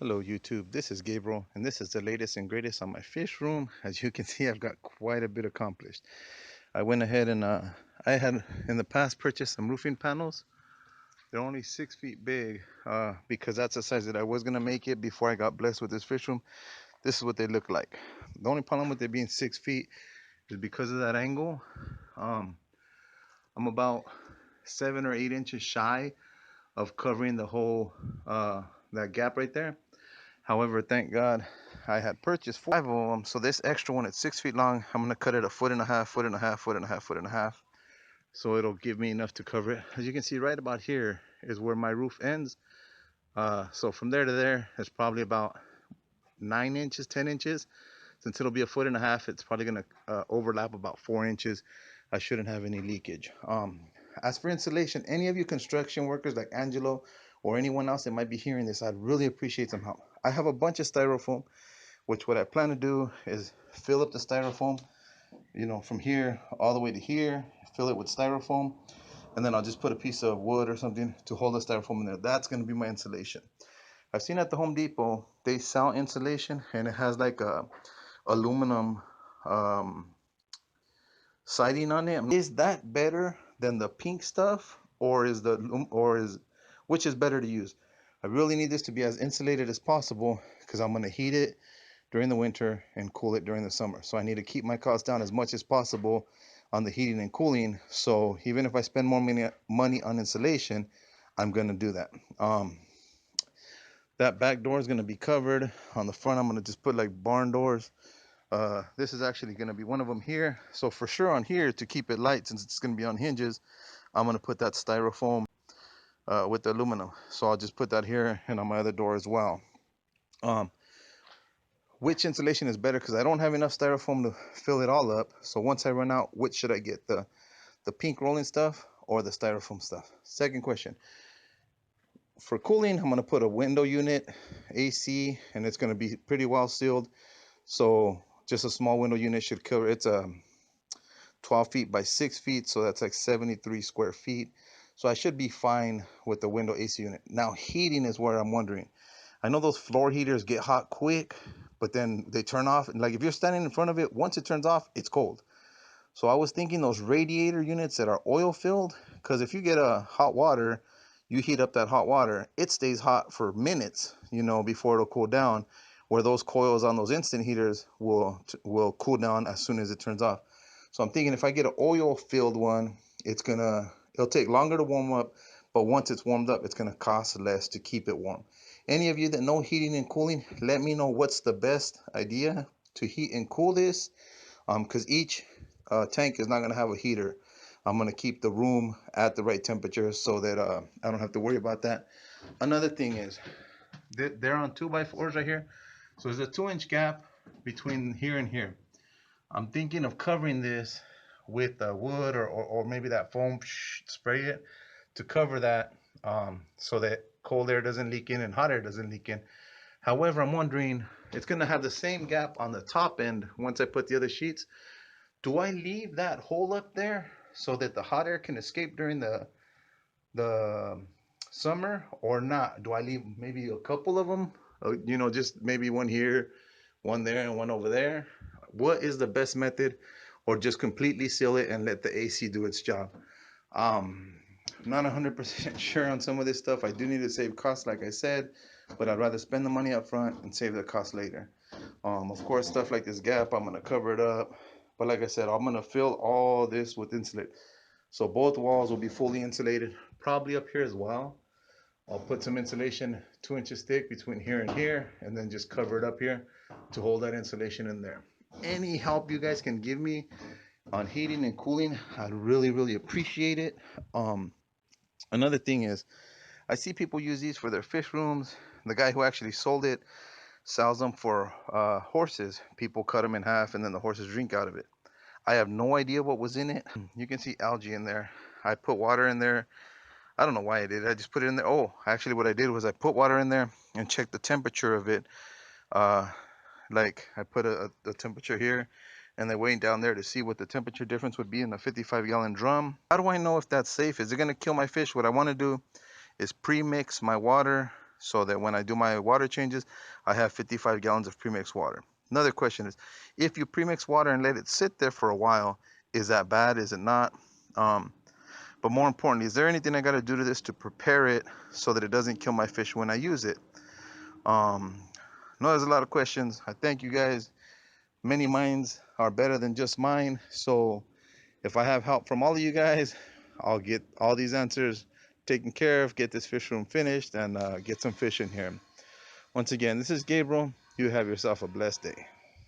Hello YouTube, this is Gabriel and this is the latest and greatest on my fish room. As you can see, I've got quite a bit accomplished. I went ahead and I had in the past purchased some roofing panels. They're only 6 feet big because that's the size that I was gonna make it before I got blessed with this fish room. This is what they look like. The only problem with it being 6 feet is because of that angle. Um, I'm about 7 or 8 inches shy of covering the whole that gap right there. However, thank God I had purchased 5 of them. So this extra one at 6 feet long, I'm gonna cut it a foot and a half, foot and a half, foot and a half, foot and a half. So it'll give me enough to cover it. As you can see right about here is where my roof ends. So from there to there, it's probably about 9 inches, 10 inches. Since it'll be a foot and a half, it's probably gonna overlap about 4 inches. I shouldn't have any leakage. As for insulation, any of you construction workers like Angelo or anyone else that might be hearing this, I'd really appreciate some help. I have a bunch of styrofoam, which what I plan to do is fill up the styrofoam, from here all the way to here, fill it with styrofoam, and then I'll just put a piece of wood or something to hold the styrofoam in there. That's going to be my insulation. I've seen at the Home Depot, they sell insulation and it has like a aluminum um, siding on it. Is that better than the pink stuff, or which is better to use? I really need this to be as insulated as possible because I'm going to heat it during the winter and cool it during the summer. So I need to keep my costs down as much as possible on the heating and cooling. So even if I spend more money on insulation, I'm going to do that. That back door is going to be covered. On the front, I'm going to just put like barn doors. This is actually going to be one of them here. So for sure on here, to keep it light, since it's going to be on hinges, I'm going to put that styrofoam with the aluminum. So I'll just put that here and on my other door as well. Which insulation is better? Because I don't have enough styrofoam to fill it all up. So once I run out, which should I get? The pink rolling stuff or the styrofoam stuff? Second question. For cooling, I'm going to put a window unit, AC, and it's going to be pretty well sealed. So just a small window unit should cover. It's 12 feet by 6 feet, so that's like 73 square feet. So I should be fine with the window AC unit. Now heating is where I'm wondering. I know those floor heaters get hot quick, but then they turn off. And like if you're standing in front of it, once it turns off, it's cold. So I was thinking those radiator units that are oil filled, because if you get a hot water, you heat up that hot water, it stays hot for minutes, before it'll cool down. Where those coils on those instant heaters will cool down as soon as it turns off. So I'm thinking if I get an oil filled one, it'll take longer to warm up, but once it's warmed up, it's gonna cost less to keep it warm. Any of you that know heating and cooling, let me know what's the best idea to heat and cool this, because each tank is not going to have a heater. I'm going to keep the room at the right temperature so that I don't have to worry about that. Another thing is, they're on 2x4s right here. So there's a 2-inch gap between here and here. I'm thinking of covering this with wood or maybe that foam, spray it to cover that, so that cold air doesn't leak in and hot air doesn't leak in. However, I'm wondering, it's going to have the same gap on the top end once I put the other sheets. Do I leave that hole up there so that the hot air can escape during the summer, or not? Do I leave maybe a couple of them? Just maybe one here, one there, and one over there. What is the best method? Or just completely seal it and let the AC do its job? Um, not 100% sure on some of this stuff. I do need to save costs, like I said, but I'd rather spend the money up front and save the cost later. Of course, stuff like this gap, I'm gonna cover it up. But like I said, I'm gonna fill all this with insulate. So both walls will be fully insulated, probably up here as well. I'll put some insulation 2 inches thick between here and then just cover it up here to hold that insulation in there. Any help you guys can give me on heating and cooling, I'd really, really appreciate it. Another thing is, I see people use these for their fish rooms. The guy who actually sold it sells them for horses. People cut them in half and then the horses drink out of it. I have no idea what was in it. You can see algae in there. I put water in there. I don't know why I did it. I just put it in there. Oh, actually what I did was I put water in there and checked the temperature of it. Like I put a temperature here and then waiting down there to see what the temperature difference would be in a 55-gallon drum. How do I know if that's safe? Is it going to kill my fish? What I want to do is pre-mix my water so that when I do my water changes, I have 55 gallons of premixed water. Another question is, if you premix water and let it sit there for a while, is that bad? Is it not? Um, but more importantly, is there anything I got to do to this to prepare it so that it doesn't kill my fish when I use it? No, there's a lot of questions. I thank you guys. Many minds are better than just mine. So if I have help from all of you guys, I'll get all these answers taken care of, get this fish room finished, and get some fish in here. Once again, this is Gabriel. You have yourself a blessed day.